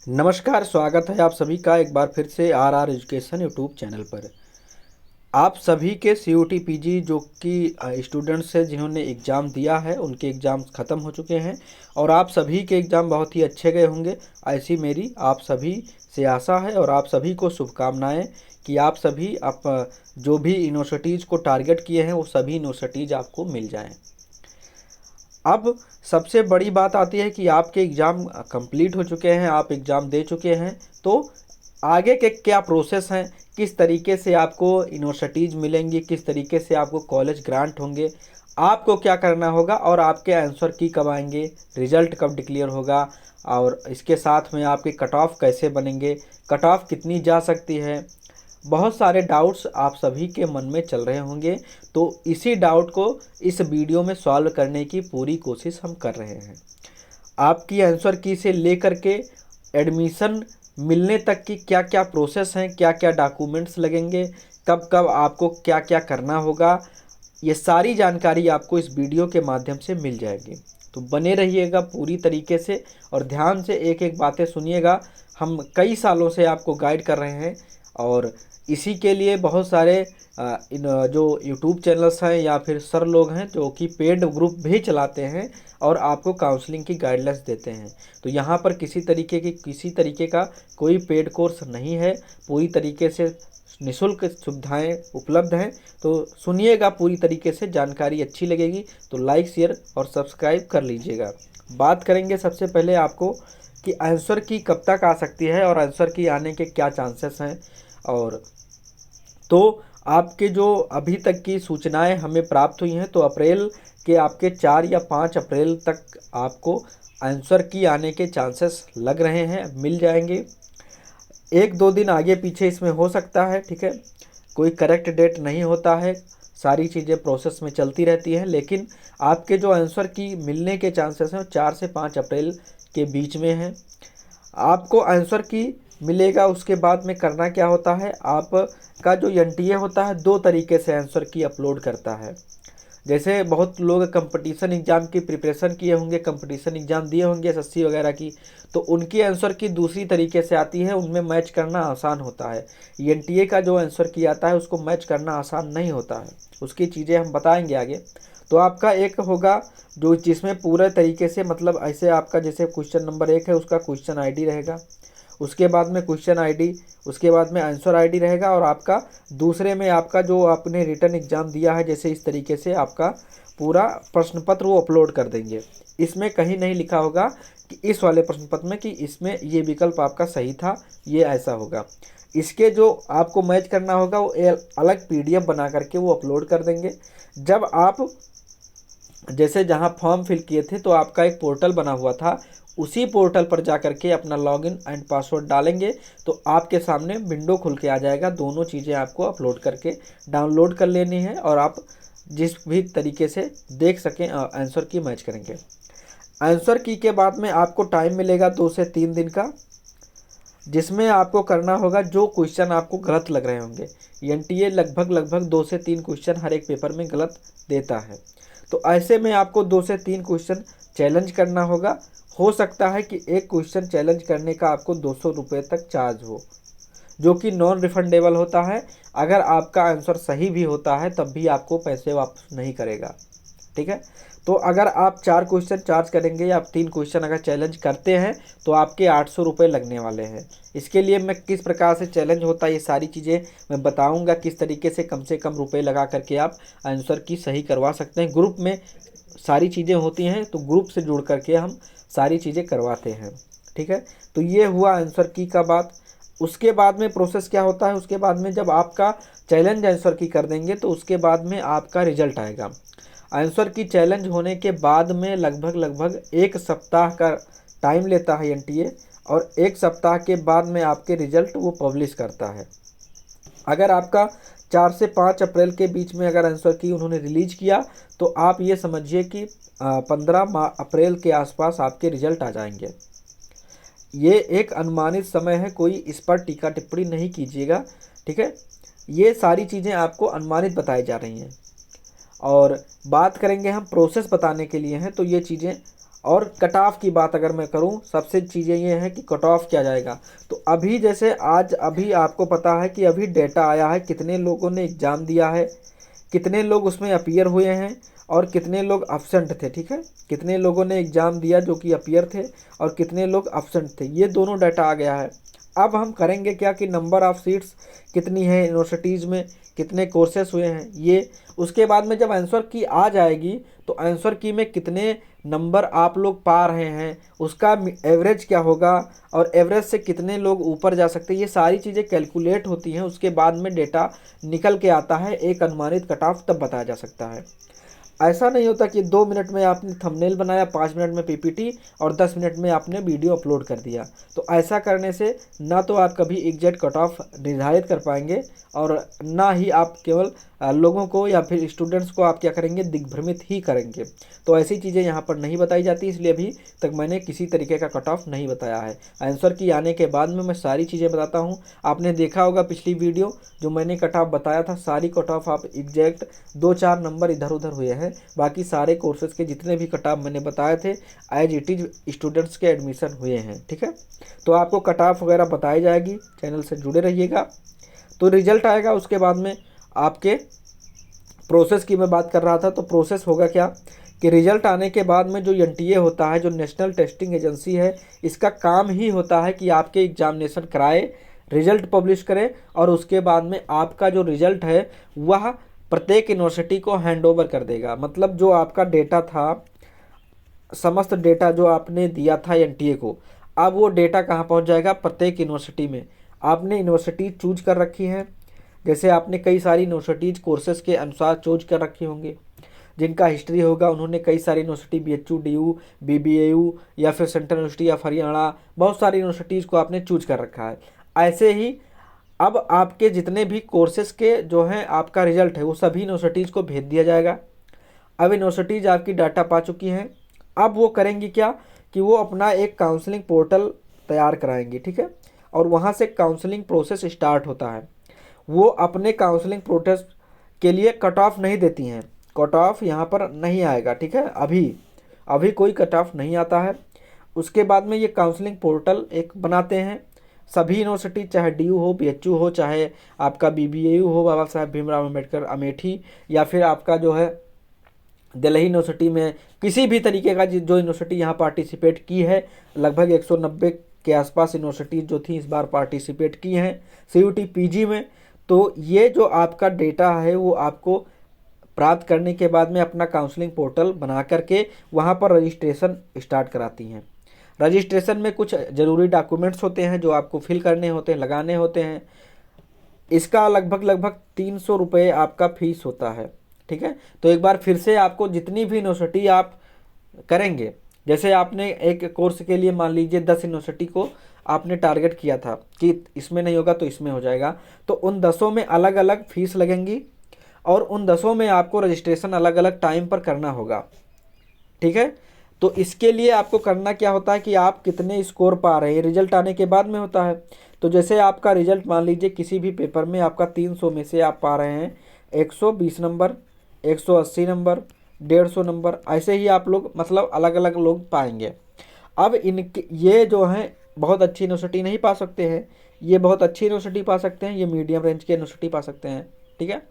नमस्कार, स्वागत है आप सभी का एक बार फिर से आर एजुकेशन यूट्यूब चैनल पर। आप सभी के सीयूटी पीजी जो कि स्टूडेंट्स हैं जिन्होंने एग्ज़ाम दिया है, उनके एग्ज़ाम ख़त्म हो चुके हैं और आप सभी के एग्ज़ाम बहुत ही अच्छे गए होंगे, ऐसी मेरी आप सभी से आशा है और आप सभी को शुभकामनाएं कि आप सभी जो भी यूनिवर्सिटीज़ को टारगेट किए हैं वो सभी यूनिवर्सिटीज़ आपको मिल जाएं। अब सबसे बड़ी बात आती है कि आपके एग्ज़ाम कंप्लीट हो चुके हैं, आप एग्ज़ाम दे चुके हैं, तो आगे के क्या प्रोसेस हैं, किस तरीके से आपको यूनिवर्सिटीज़ मिलेंगी, किस तरीके से आपको कॉलेज ग्रांट होंगे, आपको क्या करना होगा और आपके आंसर की कब आएंगे, रिज़ल्ट कब डिक्लेयर होगा और इसके साथ में आपके कट ऑफ कैसे बनेंगे, कट ऑफ कितनी जा सकती है। बहुत सारे डाउट्स आप सभी के मन में चल रहे होंगे, तो इसी डाउट को इस वीडियो में सॉल्व करने की पूरी कोशिश हम कर रहे हैं। आपकी आंसर की से लेकर के एडमिशन मिलने तक की क्या क्या प्रोसेस हैं, क्या क्या डॉक्यूमेंट्स लगेंगे, कब कब आपको क्या क्या करना होगा, ये सारी जानकारी आपको इस वीडियो के माध्यम से मिल जाएगी। तो बने रहिएगा पूरी तरीके से और ध्यान से एक एक बातें सुनिएगा। हम कई सालों से आपको गाइड कर रहे हैं और इसी के लिए बहुत सारे जो यूट्यूब चैनल्स हैं या फिर सर लोग हैं जो कि पेड ग्रुप भी चलाते हैं और आपको काउंसलिंग की गाइडलाइंस देते हैं। तो यहाँ पर किसी तरीके का कोई पेड कोर्स नहीं है, पूरी तरीके से निःशुल्क सुविधाएं उपलब्ध हैं। तो सुनिएगा पूरी तरीके से, जानकारी अच्छी लगेगी तो लाइक शेयर और सब्सक्राइब कर लीजिएगा। बात करेंगे सबसे पहले आपको कि आंसर की कब तक आ सकती है और आंसर की आने के क्या चांसेस हैं। और तो आपके जो अभी तक की सूचनाएं हमें प्राप्त हुई हैं तो अप्रैल के आपके 4 या 5 अप्रैल तक आपको आंसर की आने के चांसेस लग रहे हैं, मिल जाएंगे। एक दो दिन आगे पीछे इसमें हो सकता है, ठीक है, कोई करेक्ट डेट नहीं होता है, सारी चीज़ें प्रोसेस में चलती रहती हैं, लेकिन आपके जो आंसर की मिलने के चांसेस हैं 4 से 5 अप्रैल के बीच में हैं। आपको आंसर की मिलेगा, उसके बाद में करना क्या होता है, आपका जो एनटीए होता है 2 तरीके से आंसर की अपलोड करता है। जैसे बहुत लोग कंपटीशन एग्ज़ाम की प्रिपरेशन किए होंगे, कंपटीशन एग्ज़ाम दिए होंगे एसएससी वगैरह की, तो उनकी आंसर की दूसरी तरीके से आती है, उनमें मैच करना आसान होता है। एनटीए का जो आंसर की आता है उसको मैच करना आसान नहीं होता है, उसकी चीज़ें हम बताएंगे आगे। तो आपका एक होगा जो जिसमें पूरे तरीके से, मतलब ऐसे आपका जैसे क्वेश्चन नंबर 1 है उसका क्वेश्चन आईडी रहेगा, उसके बाद में क्वेश्चन आईडी, उसके बाद में आंसर आईडी रहेगा और आपका दूसरे में आपका जो आपने रिटर्न एग्ज़ाम दिया है, जैसे इस तरीके से आपका पूरा प्रश्न पत्र वो अपलोड कर देंगे। इसमें कहीं नहीं लिखा होगा कि इस वाले प्रश्न पत्र में कि इसमें ये विकल्प आपका सही था, ये ऐसा होगा। इसके जो आपको मैच करना होगा वो अलग पीडीएफ बना करके वो अपलोड कर देंगे। जब आप जैसे जहाँ फॉर्म फिल किए थे तो आपका एक पोर्टल बना हुआ था, उसी पोर्टल पर जा कर के अपना लॉगिन एंड पासवर्ड डालेंगे तो आपके सामने विंडो खुल के आ जाएगा। दोनों चीज़ें आपको अपलोड करके डाउनलोड कर लेनी है और आप जिस भी तरीके से देख सकें आंसर की मैच करेंगे। आंसर की के बाद में आपको टाइम मिलेगा 2 से 3 दिन का, जिसमें आपको करना होगा जो क्वेश्चन आपको गलत लग रहे होंगे। एनटीए लगभग 2 से 3 क्वेश्चन हर एक पेपर में गलत देता है, तो ऐसे में आपको 2 से 3 क्वेश्चन चैलेंज करना होगा। हो सकता है कि एक क्वेश्चन चैलेंज करने का आपको 200 रुपये तक चार्ज हो, जो कि नॉन रिफंडेबल होता है। अगर आपका आंसर सही भी होता है तब भी आपको पैसे वापस नहीं करेगा, ठीक है। तो अगर आप 4 क्वेश्चन चार्ज करेंगे या आप 3 क्वेश्चन अगर चैलेंज करते हैं तो आपके 800 रुपये लगने वाले हैं। इसके लिए मैं किस प्रकार से चैलेंज होता है ये सारी चीज़ें मैं बताऊंगा, किस तरीके से कम रुपए लगा करके आप आंसर की सही करवा सकते हैं। ग्रुप में सारी चीज़ें होती हैं तो ग्रुप से जुड़ करके हम सारी चीज़ें करवाते हैं, ठीक है। तो ये हुआ आंसर की का बात। उसके बाद में प्रोसेस क्या होता है, उसके बाद में जब आपका चैलेंज आंसर की कर देंगे तो उसके बाद में आपका रिजल्ट आएगा। आंसर की चैलेंज होने के बाद में लगभग 1 सप्ताह का टाइम लेता है एनटीए और 1 सप्ताह के बाद में आपके रिजल्ट वो पब्लिश करता है। अगर आपका 4 से 5 अप्रैल के बीच में अगर आंसर की उन्होंने रिलीज किया तो आप ये समझिए कि 15 अप्रैल के आसपास आपके रिजल्ट आ जाएंगे। ये एक अनुमानित समय है, कोई इस पर टीका टिप्पणी नहीं कीजिएगा, ठीक है। ये सारी चीज़ें आपको अनुमानित बताई जा रही हैं और बात करेंगे हम प्रोसेस बताने के लिए हैं, तो ये चीज़ें और कट ऑफ की बात अगर मैं करूं, सबसे चीज़ें ये हैं कि कट ऑफ क्या जाएगा। तो अभी जैसे आज अभी आपको पता है कि अभी डेटा आया है कितने लोगों ने एग्ज़ाम दिया है, कितने लोग उसमें अपीयर हुए हैं और कितने लोग अब्सेंट थे। ठीक है, कितने लोगों ने एग्ज़ाम दिया जो कि अपीयर थे और कितने लोग अब्सेंट थे, ये दोनों डाटा आ गया है। अब हम करेंगे क्या कि नंबर ऑफ़ सीट्स कितनी है यूनिवर्सिटीज़ में, कितने कोर्सेस हुए हैं ये, उसके बाद में जब आंसर की आ जाएगी तो आंसर की में कितने नंबर आप लोग पा रहे हैं, उसका एवरेज क्या होगा और एवरेज से कितने लोग ऊपर जा सकते हैं, ये सारी चीज़ें कैलकुलेट होती हैं। उसके बाद में डेटा निकल के आता है, एक अनुमानित कट ऑफ तब बताया जा सकता है। ऐसा नहीं होता कि 2 मिनट में आपने थंबनेल बनाया, 5 मिनट में पीपीटी और 10 मिनट में आपने वीडियो अपलोड कर दिया। तो ऐसा करने से ना तो आप कभी एग्जैक्ट कट ऑफ निर्धारित कर पाएंगे और ना ही आप केवल लोगों को या फिर स्टूडेंट्स को आप क्या करेंगे, दिग्भ्रमित ही करेंगे। तो ऐसी चीज़ें यहाँ पर नहीं बताई जाती, इसलिए अभी तक मैंने किसी तरीके का कट ऑफ नहीं बताया है। आंसर की आने के बाद में मैं सारी चीज़ें बताता हूँ। आपने देखा होगा पिछली वीडियो जो मैंने कट ऑफ बताया था, सारी कट ऑफ आप एग्जैक्ट 2-4 नंबर इधर उधर हुए हैं, बाकी सारे कोर्सेज़ के जितने भी कट ऑफ मैंने बताए थे एज इट इज़ स्टूडेंट्स के एडमिशन हुए हैं। ठीक है, तो आपको कट ऑफ वगैरह बताई जाएगी, चैनल से जुड़े रहिएगा। तो रिजल्ट आएगा, उसके बाद में आपके प्रोसेस की मैं बात कर रहा था। तो प्रोसेस होगा क्या कि रिजल्ट आने के बाद में जो एनटीए होता है, जो नेशनल टेस्टिंग एजेंसी है, इसका काम ही होता है कि आपके एग्जामिनेशन कराए, रिजल्ट पब्लिश करे और उसके बाद में आपका जो रिजल्ट है वह प्रत्येक यूनिवर्सिटी को हैंड ओवर कर देगा। मतलब जो आपका डेटा था, समस्त डेटा जो आपने दिया था एनटीए को, अब वो डेटा कहाँ पहुँच जाएगा, प्रत्येक यूनिवर्सिटी में। आपने यूनिवर्सिटी चूज कर रखी है, जैसे आपने कई सारी यूनिवर्सिटीज़ कोर्सेज के अनुसार चूज कर रखी होंगी, जिनका हिस्ट्री होगा उन्होंने कई सारी यूनिवर्सिटी बीएचयू, डीयू, बीबीएयू या फिर सेंट्रल यूनिवर्सिटी ऑफ हरियाणा, बहुत सारी यूनिवर्सिटीज़ को आपने चूज कर रखा है। ऐसे ही अब आपके जितने भी कोर्सेज के जो हैं आपका रिजल्ट है वो सभी यूनिवर्सिटीज़ को भेज दिया जाएगा। अब यूनिवर्सिटीज़ आपकी डाटा पा चुकी हैं, अब वो करेंगी क्या कि वो अपना एक काउंसलिंग पोर्टल तैयार कराएंगी। ठीक है, और वहाँ से काउंसलिंग प्रोसेस स्टार्ट होता है। वो अपने काउंसलिंग प्रोसेस के लिए कट ऑफ नहीं देती हैं, कट ऑफ यहाँ पर नहीं आएगा। ठीक है, अभी कोई कट ऑफ नहीं आता है। उसके बाद में ये काउंसलिंग पोर्टल एक बनाते हैं, सभी यूनिवर्सिटी, चाहे डीयू हो, बीएचयू हो, चाहे आपका बीबीएयू हो, बाबा साहेब भीमराव अम्बेडकर अमेठी, या फिर आपका जो है दिल्ली यूनिवर्सिटी में किसी भी तरीके का जो यूनिवर्सिटी यहाँ पार्टिसिपेट की है, लगभग 190 के आसपास यूनिवर्सिटीज़ जो थी इस बार पार्टिसिपेट की हैं सीयूटी पीजी में। तो ये जो आपका डेटा है वो आपको प्राप्त करने के बाद में अपना काउंसलिंग पोर्टल बना करके वहाँ पर रजिस्ट्रेशन स्टार्ट कराती हैं। रजिस्ट्रेशन में कुछ ज़रूरी डॉक्यूमेंट्स होते हैं जो आपको फिल करने होते हैं, लगाने होते हैं। इसका लगभग 300 रुपये आपका फीस होता है। ठीक है, तो एक बार फिर से आपको जितनी भी यूनिवर्सिटी आप करेंगे, जैसे आपने एक कोर्स के लिए मान लीजिए 10 यूनिवर्सिटी को आपने टारगेट किया था कि इसमें नहीं होगा तो इसमें हो जाएगा, तो उन 10 में अलग अलग फीस लगेंगी और उन 10 में आपको रजिस्ट्रेशन अलग अलग टाइम पर करना होगा। ठीक है, तो इसके लिए आपको करना क्या होता है कि आप कितने स्कोर पा रहे हैं, रिजल्ट आने के बाद में होता है। तो जैसे आपका रिजल्ट मान लीजिए किसी भी पेपर में आपका 300 में से आप पा रहे हैं 120 नंबर, 180 नंबर, 150 नंबर, ऐसे ही आप लोग मतलब अलग अलग लोग पाएंगे। अब इनके ये जो हैं बहुत अच्छी यूनिवर्सिटी नहीं पा सकते हैं, ये बहुत अच्छी यूनिवर्सिटी पा सकते हैं, ये मीडियम रेंज की यूनिवर्सिटी पा सकते हैं। ठीक है,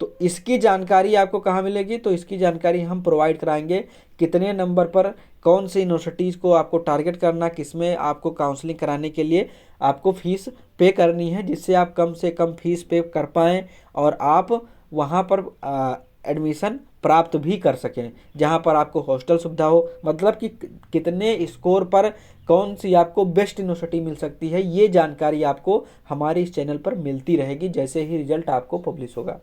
तो इसकी जानकारी आपको कहाँ मिलेगी, तो इसकी जानकारी हम प्रोवाइड कराएंगे, कितने नंबर पर कौन सी यूनिवर्सिटीज़ को आपको टारगेट करना, किसमें आपको काउंसलिंग कराने के लिए आपको फ़ीस पे करनी है, जिससे आप कम से कम फीस पे कर पाएँ और आप वहाँ पर एडमिशन प्राप्त भी कर सकें, जहाँ पर आपको हॉस्टल सुविधा हो। मतलब कि कितने स्कोर पर कौन सी आपको बेस्ट यूनिवर्सिटी मिल सकती है, ये जानकारी आपको हमारे इस चैनल पर मिलती रहेगी जैसे ही रिजल्ट आपको पब्लिश होगा।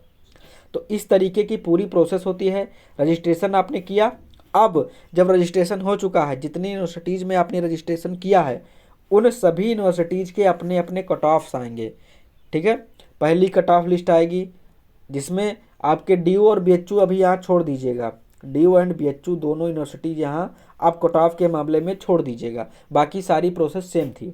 तो इस तरीके की पूरी प्रोसेस होती है। रजिस्ट्रेशन आपने किया, अब जब रजिस्ट्रेशन हो चुका है, जितनी यूनिवर्सिटीज़ में आपने रजिस्ट्रेशन किया है उन सभी यूनिवर्सिटीज़ के अपने अपने कट ऑफ्स आएंगे। ठीक है, पहली कट ऑफ लिस्ट आएगी जिसमें आपके डीयू और बीएचयू अभी यहाँ छोड़ दीजिएगा, डीयू एंड बीएचयू दोनों यूनिवर्सिटी यहाँ आप कट ऑफ के मामले में छोड़ दीजिएगा, बाकी सारी प्रोसेस सेम थी।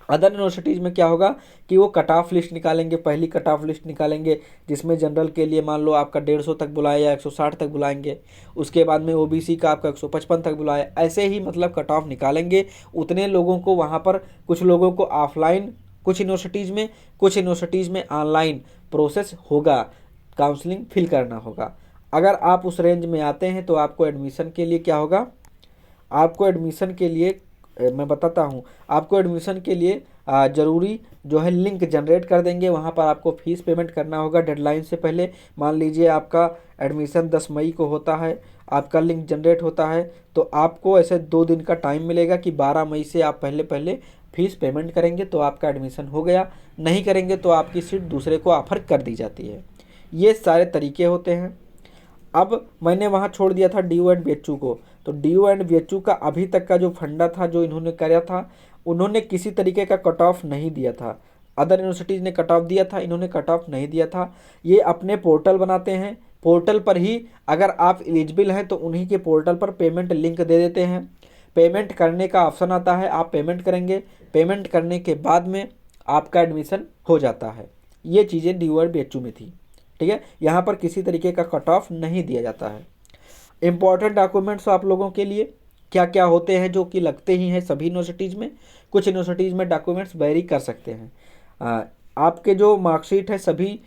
अदर यूनिवर्सिटीज़ में क्या होगा कि वो कट ऑफ लिस्ट निकालेंगे, पहली कट ऑफ लिस्ट निकालेंगे जिसमें जनरल के लिए मान लो आपका 150 तक बुलाए या 160 तक बुलाएंगे, उसके बाद में ओबीसी का आपका 155 तक बुलाए, ऐसे ही मतलब कट ऑफ निकालेंगे। उतने लोगों को वहाँ पर, कुछ लोगों को ऑफलाइन कुछ यूनिवर्सिटीज़ में, कुछ यूनिवर्सिटीज़ में ऑनलाइन प्रोसेस होगा, काउंसलिंग फिल करना होगा। अगर आप उस रेंज में आते हैं तो आपको एडमिशन के लिए क्या होगा, आपको एडमिशन के लिए मैं बताता हूँ, आपको एडमिशन के लिए ज़रूरी जो है लिंक जनरेट कर देंगे। वहाँ पर आपको फ़ीस पेमेंट करना होगा डेडलाइन से पहले। मान लीजिए आपका एडमिशन 10 मई को होता है, आपका लिंक जनरेट होता है, तो आपको ऐसे 2 दिन का टाइम मिलेगा कि 12 मई से आप पहले पहले फ़ीस पेमेंट करेंगे तो आपका एडमिशन हो गया, नहीं करेंगे तो आपकी सीट दूसरे को ऑफर कर दी जाती है। ये सारे तरीके होते हैं। अब मैंने वहाँ छोड़ दिया था D U and B H U को, तो D U and B H U का अभी तक का जो फंडा था जो इन्होंने कराया था, उन्होंने किसी तरीके का कट ऑफ नहीं दिया था। अदर यूनिवर्सिटीज़ ने कट ऑफ दिया था, इन्होंने कट ऑफ नहीं दिया था। ये अपने पोर्टल बनाते हैं, पोर्टल पर ही अगर आप एलिजिबल हैं तो उन्हीं के पोर्टल पर पेमेंट लिंक दे देते हैं। पेमेंट करने का ऑप्शन आता है, आप पेमेंट करेंगे, पेमेंट करने के बाद में आपका एडमिशन हो जाता है। ये चीज़ें D U and B H U में थी, ठीक है। यहाँ पर किसी तरीके का कट ऑफ नहीं दिया जाता है। इम्पॉर्टेंट डॉक्यूमेंट्स आप लोगों के लिए क्या क्या होते हैं जो कि लगते ही हैं सभी यूनिवर्सिटीज़ में। कुछ यूनिवर्सिटीज़ में डॉक्यूमेंट्स वेरी कर सकते हैं। आपके जो मार्कशीट है सभी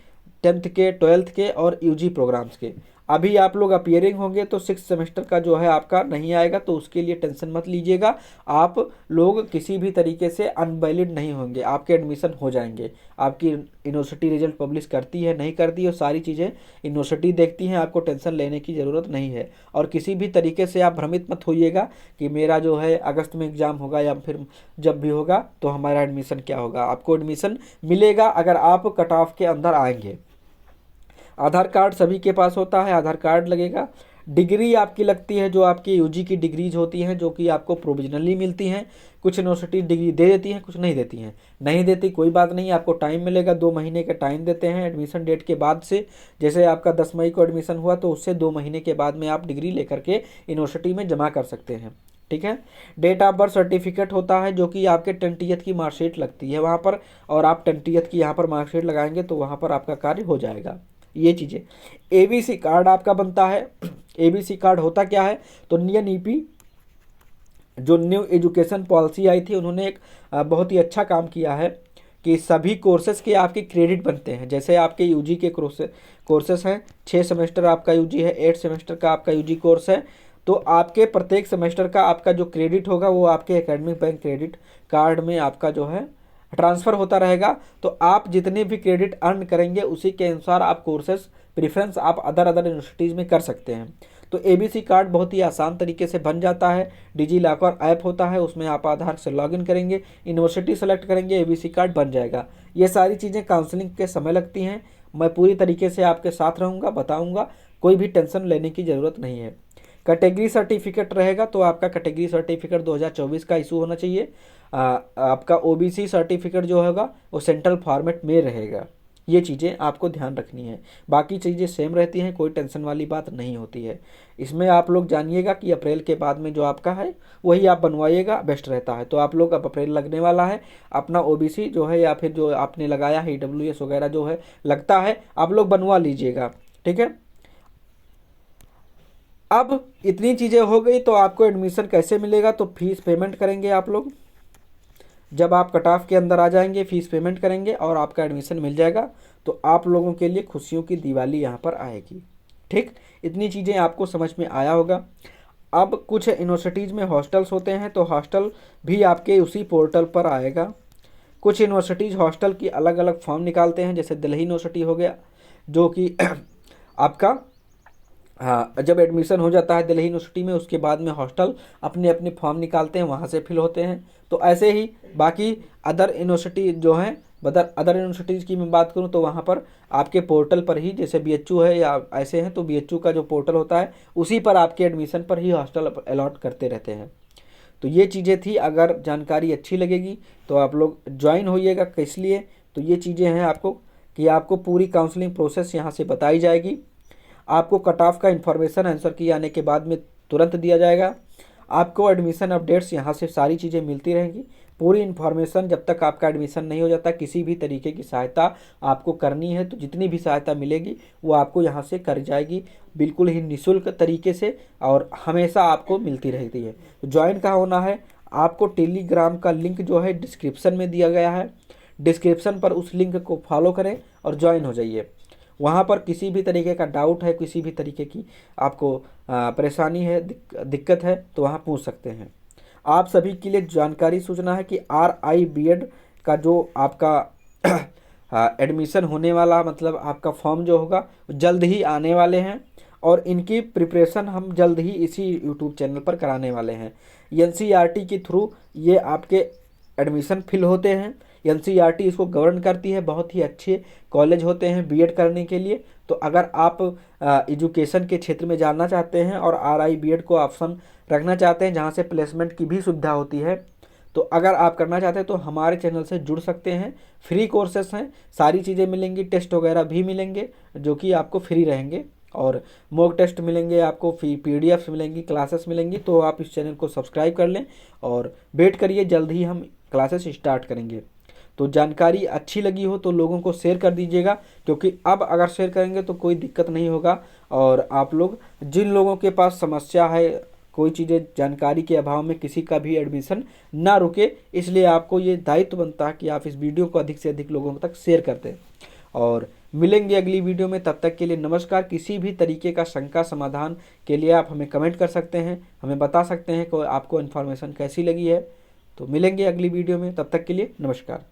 10th के, 12th के और यूजी प्रोग्राम्स के, अभी आप लोग अपीयरिंग होंगे तो 6 सेमेस्टर का जो है आपका नहीं आएगा, तो उसके लिए टेंशन मत लीजिएगा। आप लोग किसी भी तरीके से अनवैलिड नहीं होंगे, आपके एडमिशन हो जाएंगे। आपकी यूनिवर्सिटी रिजल्ट पब्लिश करती है नहीं करती है, सारी चीज़ें यूनिवर्सिटी देखती हैं, आपको टेंशन लेने की ज़रूरत नहीं है। और किसी भी तरीके से आप भ्रमित मत होइएगा कि मेरा जो है अगस्त में एग्ज़ाम होगा या फिर जब भी होगा तो हमारा एडमिशन क्या होगा। आपको एडमिशन मिलेगा अगर आप कट ऑफ के अंदर आएंगे। आधार कार्ड सभी के पास होता है, आधार कार्ड लगेगा। डिग्री आपकी लगती है जो आपकी यूजी की डिग्रीज होती हैं जो कि आपको प्रोविजनली मिलती हैं। कुछ यूनिवर्सिटी डिग्री दे देती हैं, कुछ नहीं देती हैं। नहीं देती कोई बात नहीं, आपको टाइम मिलेगा, 2 महीने का टाइम देते हैं एडमिशन डेट के बाद से। जैसे आपका 10 मई को एडमिशन हुआ तो उससे 2 महीने के बाद में आप डिग्री लेकर के यूनिवर्सिटी में जमा कर सकते हैं, ठीक है। डेट ऑफ बर्थ सर्टिफिकेट होता है जो कि आपके 20th की मार्कशीट लगती है वहाँ पर, और आप 20th की यहाँ पर मार्कशीट लगाएंगे तो वहाँ पर आपका कार्य हो जाएगा। ये चीज़ें, एबीसी कार्ड आपका बनता है। एबीसी कार्ड होता क्या है, तो नीपी जो न्यू एजुकेशन पॉलिसी आई थी, उन्होंने एक बहुत ही अच्छा काम किया है कि सभी कोर्सेज के आपके क्रेडिट बनते हैं। जैसे आपके यूजी के कोर्सेस हैं, 6 सेमेस्टर आपका यूजी है, 8 सेमेस्टर का आपका यूजी कोर्स है, तो आपके प्रत्येक सेमेस्टर का आपका जो क्रेडिट होगा वो आपके एकेडमिक बैंक क्रेडिट कार्ड में आपका जो है ट्रांसफ़र होता रहेगा। तो आप जितने भी क्रेडिट अर्न करेंगे उसी के अनुसार आप कोर्सेज प्रेफरेंस आप अदर यूनिवर्सिटीज़ में कर सकते हैं। तो एबीसी कार्ड बहुत ही आसान तरीके से बन जाता है। डिजी लॉकर ऐप होता है, उसमें आप आधार से लॉगिन करेंगे, यूनिवर्सिटी सेलेक्ट करेंगे, एबीसी कार्ड बन जाएगा। ये सारी चीज़ें काउंसलिंग के समय लगती हैं। मैं पूरी तरीके से आपके साथ रहूँगा, बताऊँगा, कोई भी टेंशन लेने की ज़रूरत नहीं है। कैटेगरी सर्टिफिकेट रहेगा तो आपका कैटेगरी सर्टिफिकेट 2024 का इशू होना चाहिए। आपका ओबीसी सर्टिफिकेट जो होगा वो सेंट्रल फॉर्मेट में रहेगा। ये चीज़ें आपको ध्यान रखनी है, बाकी चीज़ें सेम रहती हैं, कोई टेंशन वाली बात नहीं होती है। इसमें आप लोग जानिएगा कि अप्रैल के बाद में जो आपका है वही आप बनवाइएगा, बेस्ट रहता है। तो आप लोग अब अप्रैल लगने वाला है, अपना ओबीसी जो है या फिर जो आपने लगाया है ईडब्ल्यूएस वगैरह जो है लगता है, आप लोग बनवा लीजिएगा, ठीक है। अब इतनी चीज़ें हो गई तो आपको एडमिशन कैसे मिलेगा, तो फीस पेमेंट करेंगे आप लोग। जब आप कट ऑफ के अंदर आ जाएंगे फीस पेमेंट करेंगे और आपका एडमिशन मिल जाएगा, तो आप लोगों के लिए खुशियों की दिवाली यहाँ पर आएगी, ठीक। इतनी चीज़ें आपको समझ में आया होगा। अब कुछ यूनिवर्सिटीज़ में हॉस्टल्स होते हैं, तो हॉस्टल भी आपके उसी पोर्टल पर आएगा। कुछ यूनिवर्सिटीज़ हॉस्टल की अलग अलग फॉर्म निकालते हैं, जैसे दिल्ली यूनिवर्सिटी हो गया जो कि आपका जब एडमिशन हो जाता है दिल्ली यूनिवर्सिटी में, उसके बाद में हॉस्टल अपने अपने फॉर्म निकालते हैं, वहाँ से फिल होते हैं। तो ऐसे ही बाकी अदर यूनिवर्सिटी जो हैं, अदर यूनिवर्सिटीज़ की मैं बात करूँ तो वहाँ पर आपके पोर्टल पर ही, जैसे बीएचयू है या ऐसे हैं, तो बीएचयू का जो पोर्टल होता है उसी पर आपके एडमिशन पर ही हॉस्टल अलॉट करते रहते हैं। तो ये चीज़ें थी, अगर जानकारी अच्छी लगेगी तो आप लोग ज्वाइन होइएगा। किस लिए, तो ये चीज़ें हैं आपको कि आपको पूरी काउंसलिंग प्रोसेस यहाँ से बताई जाएगी। आपको कट ऑफ का इन्फॉर्मेशन आंसर की आने के बाद में तुरंत दिया जाएगा। आपको एडमिशन अपडेट्स यहाँ से सारी चीज़ें मिलती रहेंगी। पूरी इन्फॉर्मेशन, जब तक आपका एडमिशन नहीं हो जाता, किसी भी तरीके की सहायता आपको करनी है तो जितनी भी सहायता मिलेगी वो आपको यहाँ से कर जाएगी, बिल्कुल ही निःशुल्क तरीके से, और हमेशा आपको मिलती रहती है। तो ज्वाइन कहाँ होना है, आपको टेलीग्राम का लिंक जो है डिस्क्रिप्शन में दिया गया है, डिस्क्रिप्शन पर उस लिंक को फॉलो करें और ज्वाइन हो जाइए। वहाँ पर किसी भी तरीके का डाउट है, किसी भी तरीके की आपको परेशानी है, दिक्कत है, तो वहाँ पूछ सकते हैं। आप सभी के लिए जानकारी सूचना है कि RI-B.Ed का जो आपका एडमिशन होने वाला, मतलब आपका फॉर्म जो होगा जल्द ही आने वाले हैं, और इनकी प्रिपरेशन हम जल्द ही इसी यूट्यूब चैनल पर कराने वाले हैं। NCERT के थ्रू ये आपके एडमिशन फिल होते हैं। NCERT इसको गवर्न करती है, बहुत ही अच्छे कॉलेज होते हैं B.Ed करने के लिए। तो अगर आप एजुकेशन के क्षेत्र में जानना चाहते हैं और RI-B.Ed को ऑप्शन रखना चाहते हैं जहां से प्लेसमेंट की भी सुविधा होती है, तो अगर आप करना चाहते हैं तो हमारे चैनल से जुड़ सकते हैं। फ्री कोर्सेस हैं, सारी चीज़ें मिलेंगी, टेस्ट वगैरह भी मिलेंगे जो कि आपको फ्री रहेंगे, और मॉक टेस्ट मिलेंगे, आपको PDFs मिलेंगी, क्लासेस मिलेंगी। तो आप इस चैनल को सब्सक्राइब कर लें और वेट करिए, जल्द ही हम क्लासेस स्टार्ट करेंगे। तो जानकारी अच्छी लगी हो तो लोगों को शेयर कर दीजिएगा, क्योंकि अब अगर शेयर करेंगे तो कोई दिक्कत नहीं होगा। और आप लोग, जिन लोगों के पास समस्या है, कोई चीज़ें जानकारी के अभाव में किसी का भी एडमिशन ना रुके, इसलिए आपको ये दायित्व बनता है कि आप इस वीडियो को अधिक से अधिक लोगों तक शेयर करते हैं। और मिलेंगे अगली वीडियो में, तब तक के लिए नमस्कार। किसी भी तरीके का शंका समाधान के लिए आप हमें कमेंट कर सकते हैं, हमें बता सकते हैं कि आपको इन्फॉर्मेशन कैसी लगी है। तो मिलेंगे अगली वीडियो में, तब तक के लिए नमस्कार।